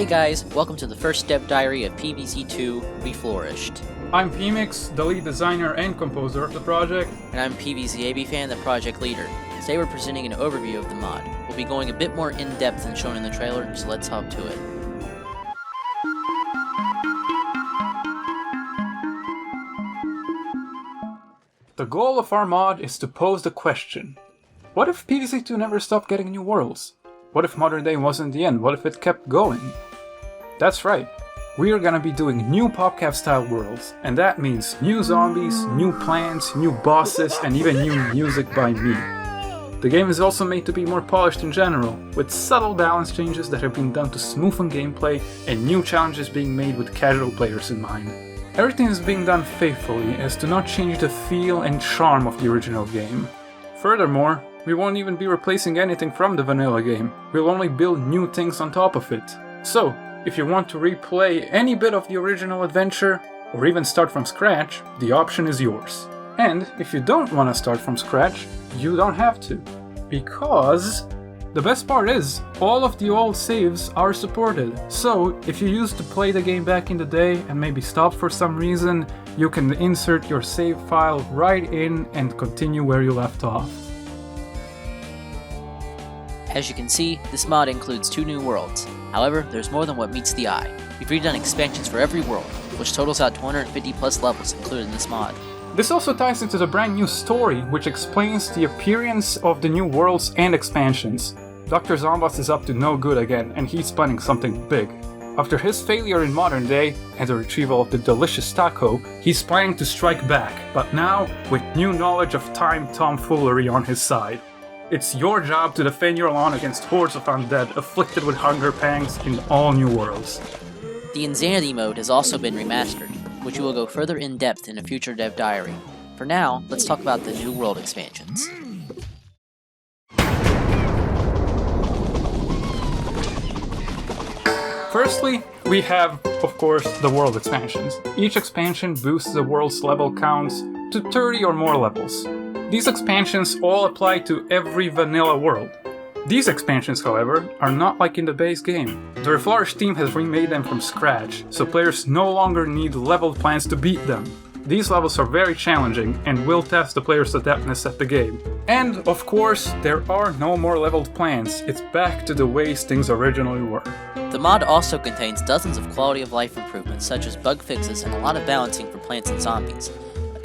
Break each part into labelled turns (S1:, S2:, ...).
S1: Hey guys, welcome to the first dev diary of PVC2 Reflourished.
S2: I'm Phoenix, the lead designer and composer of the project.
S1: And I'm PVCABFan, the project leader. Today we're presenting an overview of the mod. We'll be going a bit more in-depth than shown in the trailer, so let's hop to it.
S2: The goal of our mod is to pose the question: what if PVC2 never stopped getting new worlds? What if modern day wasn't the end? What if it kept going? That's right, we are gonna be doing new PopCap style worlds, and that means new zombies, new plants, new bosses, and even new music by me. The game is also made to be more polished in general, with subtle balance changes that have been done to smoothen gameplay and new challenges being made with casual players in mind. Everything is being done faithfully as to not change the feel and charm of the original game. Furthermore, we won't even be replacing anything from the vanilla game, we'll only build new things on top of it. So, if you want to replay any bit of the original adventure, or even start from scratch, the option is yours. And if you don't want to start from scratch, you don't have to. Because the best part is, all of the old saves are supported. So, if you used to play the game back in the day and maybe stopped for some reason, you can insert your save file right in and continue where you left off.
S1: As you can see, this mod includes 2 new worlds. However, there's more than what meets the eye. We've redone expansions for every world, which totals out to 250 plus levels included in this mod.
S2: This also ties into the brand new story, which explains the appearance of the new worlds and expansions. Dr. Zombas is up to no good again, and he's planning something big. After his failure in modern day and the retrieval of the delicious taco, he's planning to strike back, but now with new knowledge of time tomfoolery on his side. It's your job to defend your lawn against hordes of undead afflicted with hunger pangs in all new worlds.
S1: The Insanity mode has also been remastered, which we will go further in depth in a future dev diary. For now, let's talk about the new world expansions.
S2: Firstly, we have, of course, the world expansions. Each expansion boosts the world's level counts to 30 or more levels. These expansions all apply to every vanilla world. These expansions, however, are not like in the base game. The Reflourished team has remade them from scratch, so players no longer need leveled plans to beat them. These levels are very challenging and will test the player's adeptness at the game. And, of course, there are no more leveled plans. It's back to the ways things originally were.
S1: The mod also contains dozens of quality of life improvements, such as bug fixes and a lot of balancing for plants and zombies.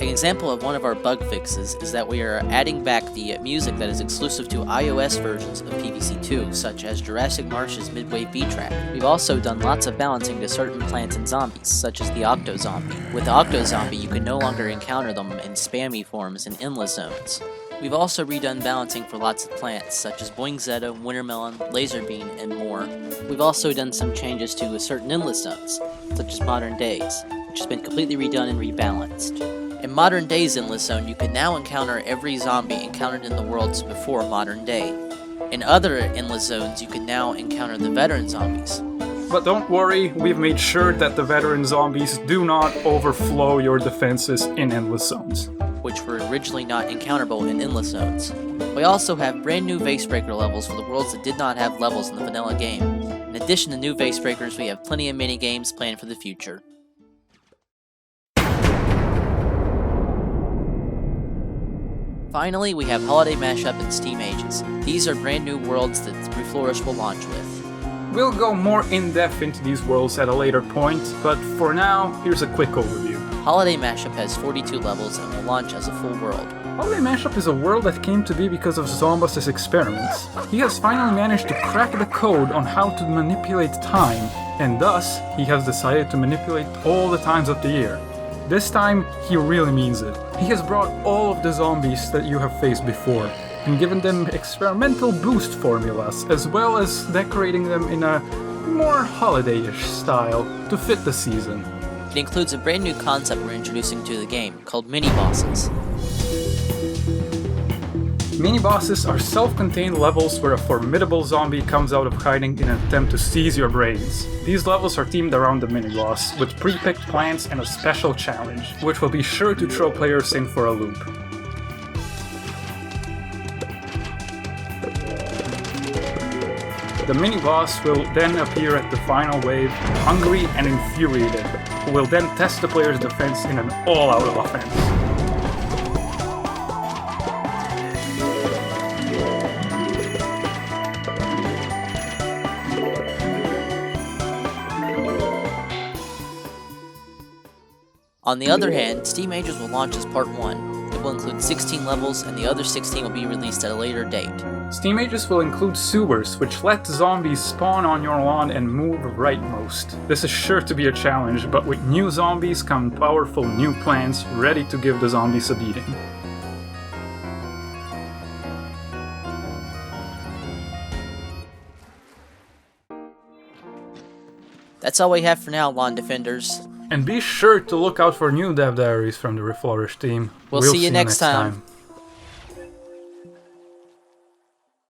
S1: An example of one of our bug fixes is that we are adding back the music that is exclusive to iOS versions of PVC2, such as Jurassic Marsh's Midway B-Track. We've also done lots of balancing to certain plants and zombies, such as the Octozombie. With the Octozombie, you can no longer encounter them in spammy forms in endless zones. We've also redone balancing for lots of plants, such as Boingzetta, Wintermelon, Laserbean, and more. We've also done some changes to certain endless zones, such as Modern Days, which has been completely redone and rebalanced. In Modern Day's Endless Zone, you can now encounter every zombie encountered in the worlds before Modern Day. In other Endless Zones, you can now encounter the Veteran Zombies.
S2: But don't worry, we've made sure that the Veteran Zombies do not overflow your defenses in Endless Zones,
S1: which were originally not encounterable in Endless Zones. We also have brand new Vasebreaker levels for the worlds that did not have levels in the vanilla game. In addition to new Vasebreakers, we have plenty of mini-games planned for the future. Finally, we have Holiday Mashup and Steam Ages. These are brand new worlds that Reflourished will launch with.
S2: We'll go more in-depth into these worlds at a later point, but for now, here's a quick overview.
S1: Holiday Mashup has 42 levels and will launch as a full world.
S2: Holiday Mashup is a world that came to be because of Zombas' experiments. He has finally managed to crack the code on how to manipulate time, and thus, he has decided to manipulate all the times of the year. This time, he really means it. He has brought all of the zombies that you have faced before, and given them experimental boost formulas, as well as decorating them in a more holiday-ish style to fit the season.
S1: It includes a brand new concept we're introducing to the game, called mini-bosses.
S2: Mini-bosses are self-contained levels where a formidable zombie comes out of hiding in an attempt to seize your brains. These levels are themed around the mini-boss, with pre-picked plans and a special challenge, which will be sure to throw players in for a loop. The mini-boss will then appear at the final wave, hungry and infuriated, who will then test the player's defense in an all-out offense.
S1: On the other hand, Steam Ages will launch as Part 1. It will include 16 levels, and the other 16 will be released at a later date.
S2: Steam Ages will include sewers, which let zombies spawn on your lawn and move rightmost. This is sure to be a challenge, but with new zombies come powerful new plants ready to give the zombies a beating.
S1: That's all we have for now, Lawn Defenders.
S2: And be sure to look out for new dev diaries from the Reflourished team.
S1: We'll see you next time.